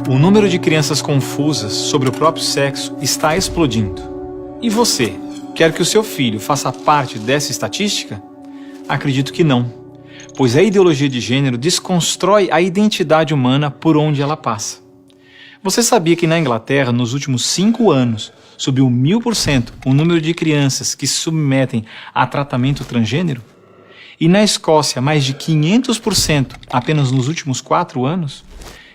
O número de crianças confusas sobre o próprio sexo está explodindo. E você, quer que o seu filho faça parte dessa estatística? Acredito que não, pois a ideologia de gênero desconstrói a identidade humana por onde ela passa. Você sabia que na Inglaterra, nos últimos 5 anos, subiu 1000% o número de crianças que se submetem a tratamento transgênero? E na Escócia, mais de 500% apenas nos últimos 4 anos?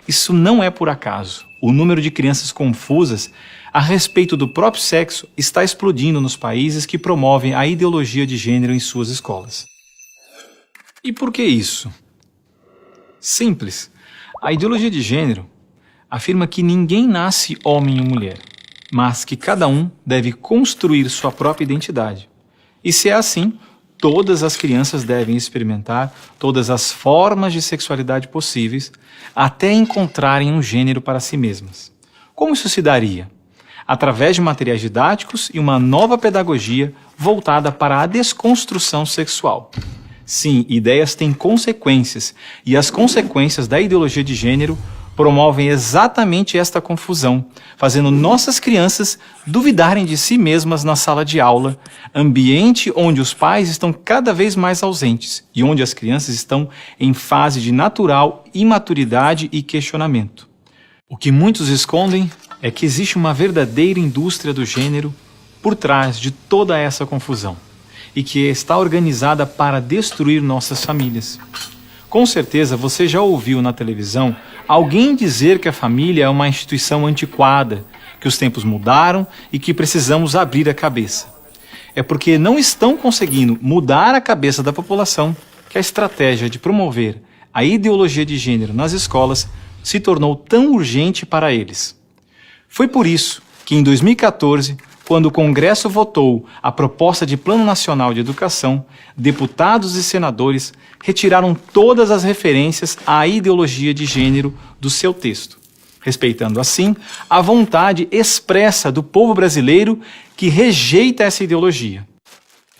Isso não é por acaso. O número de crianças confusas a respeito do próprio sexo está explodindo nos países que promovem a ideologia de gênero em suas escolas. E por que isso? Simples. A ideologia de gênero afirma que ninguém nasce homem ou mulher, mas que cada um deve construir sua própria identidade. E se é assim, todas as crianças devem experimentar todas as formas de sexualidade possíveis até encontrarem um gênero para si mesmas. Como isso se daria? Através de materiais didáticos e uma nova pedagogia voltada para a desconstrução sexual. Sim, ideias têm consequências, e as consequências da ideologia de gênero promovem exatamente esta confusão, fazendo nossas crianças duvidarem de si mesmas na sala de aula, ambiente onde os pais estão cada vez mais ausentes e onde as crianças estão em fase de natural imaturidade e questionamento. O que muitos escondem é que existe uma verdadeira indústria do gênero por trás de toda essa confusão e que está organizada para destruir nossas famílias. Com certeza você já ouviu na televisão alguém dizer que a família é uma instituição antiquada, que os tempos mudaram e que precisamos abrir a cabeça. É porque não estão conseguindo mudar a cabeça da população que a estratégia de promover a ideologia de gênero nas escolas se tornou tão urgente para eles. Foi por isso que em 2014, quando o Congresso votou a proposta de Plano Nacional de Educação, deputados e senadores retiraram todas as referências à ideologia de gênero do seu texto, respeitando assim a vontade expressa do povo brasileiro que rejeita essa ideologia.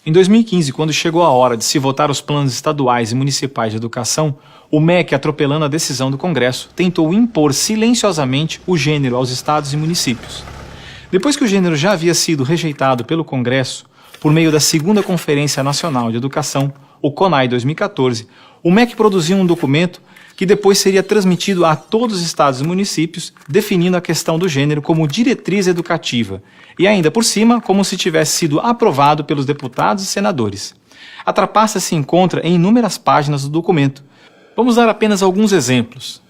Em 2015, quando chegou a hora de se votar os planos estaduais e municipais de educação, o MEC, atropelando a decisão do Congresso, tentou impor silenciosamente o gênero aos estados e municípios. Depois que o gênero já havia sido rejeitado pelo Congresso, por meio da Segunda Conferência Nacional de Educação, o CONAE 2014, o MEC produziu um documento que depois seria transmitido a todos os estados e municípios, definindo a questão do gênero como diretriz educativa, e ainda por cima, como se tivesse sido aprovado pelos deputados e senadores. A trapaça se encontra em inúmeras páginas do documento. Vamos dar apenas alguns exemplos.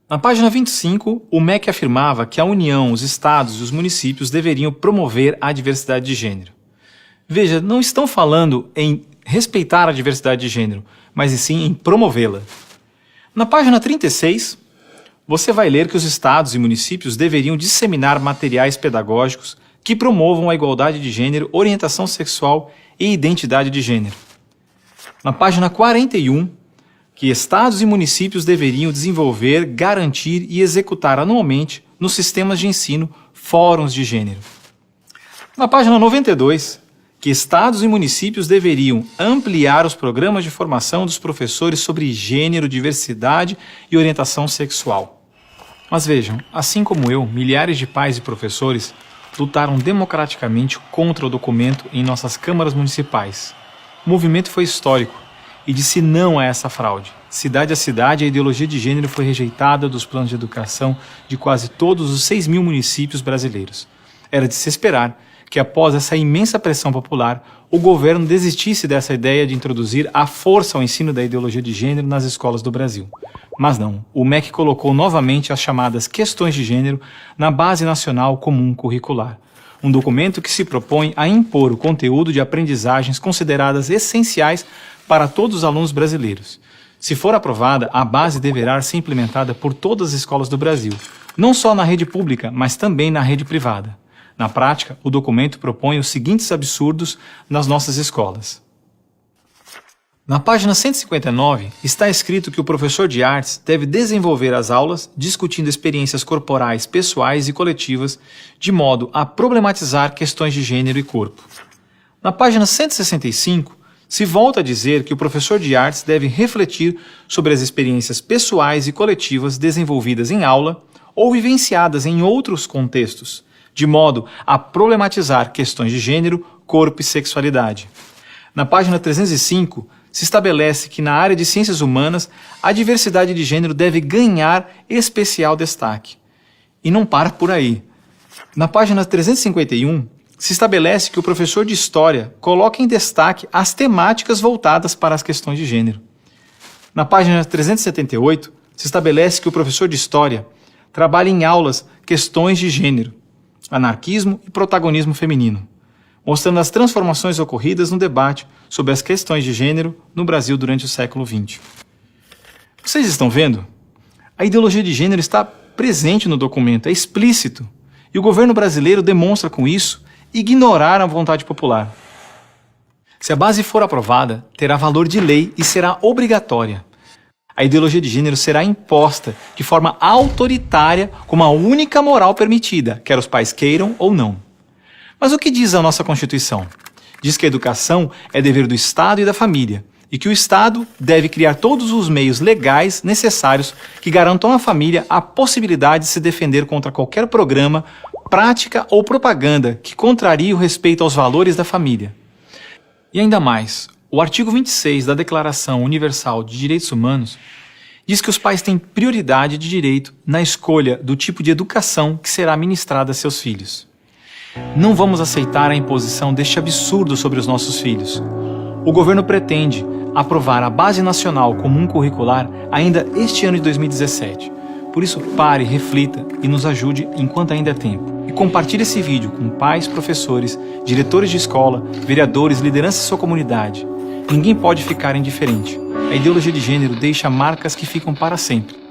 Na página 25, o MEC afirmava que a União, os estados e os municípios deveriam promover a diversidade de gênero. Veja, não estão falando em respeitar a diversidade de gênero, mas sim em promovê-la. Na página 36, você vai ler que os estados e municípios deveriam disseminar materiais pedagógicos que promovam a igualdade de gênero, orientação sexual e identidade de gênero. Na página 41, que estados e municípios deveriam desenvolver, garantir e executar anualmente nos sistemas de ensino fóruns de gênero. Na página 92, que estados e municípios deveriam ampliar os programas de formação dos professores sobre gênero, diversidade e orientação sexual. Mas vejam, assim como eu, milhares de pais e professores lutaram democraticamente contra o documento em nossas câmaras municipais. O movimento foi histórico e disse não a essa fraude. Cidade a cidade, a ideologia de gênero foi rejeitada dos planos de educação de quase todos os 6.000 municípios brasileiros. Era de se esperar que, após essa imensa pressão popular, o governo desistisse dessa ideia de introduzir à força o ensino da ideologia de gênero nas escolas do Brasil. Mas não, o MEC colocou novamente as chamadas questões de gênero na Base Nacional Comum Curricular, um documento que se propõe a impor o conteúdo de aprendizagens consideradas essenciais para todos os alunos brasileiros. Se for aprovada, a base deverá ser implementada por todas as escolas do Brasil, não só na rede pública, mas também na rede privada. Na prática, o documento propõe os seguintes absurdos nas nossas escolas. Na página 159, está escrito que o professor de artes deve desenvolver as aulas discutindo experiências corporais, pessoais e coletivas, de modo a problematizar questões de gênero e corpo. Na página 165, se volta a dizer que o professor de artes deve refletir sobre as experiências pessoais e coletivas desenvolvidas em aula, ou vivenciadas em outros contextos, de modo a problematizar questões de gênero, corpo e sexualidade. Na página 305, se estabelece que na área de ciências humanas, a diversidade de gênero deve ganhar especial destaque. E não para por aí. Na página 351, se estabelece que o professor de História coloca em destaque as temáticas voltadas para as questões de gênero. Na página 378, se estabelece que o professor de História trabalha em aulas questões de gênero, anarquismo e protagonismo feminino, mostrando as transformações ocorridas no debate sobre as questões de gênero no Brasil durante o século XX. Vocês estão vendo? A ideologia de gênero está presente no documento, é explícito, e o governo brasileiro demonstra com isso ignorar a vontade popular. Se a base for aprovada, terá valor de lei e será obrigatória. A ideologia de gênero será imposta de forma autoritária como a única moral permitida, quer os pais queiram ou não. Mas o que diz a nossa Constituição? Diz que a educação é dever do Estado e da família, e que o Estado deve criar todos os meios legais necessários que garantam à família a possibilidade de se defender contra qualquer programa, prática ou propaganda que contrarie o respeito aos valores da família. E ainda mais, o artigo 26 da Declaração Universal de Direitos Humanos diz que os pais têm prioridade de direito na escolha do tipo de educação que será ministrada a seus filhos. Não vamos aceitar a imposição deste absurdo sobre os nossos filhos. O governo pretende aprovar a Base Nacional Comum Curricular ainda este ano de 2017. Por isso, pare, reflita e nos ajude enquanto ainda é tempo. E compartilhe esse vídeo com pais, professores, diretores de escola, vereadores, lideranças de sua comunidade. Ninguém pode ficar indiferente. A ideologia de gênero deixa marcas que ficam para sempre.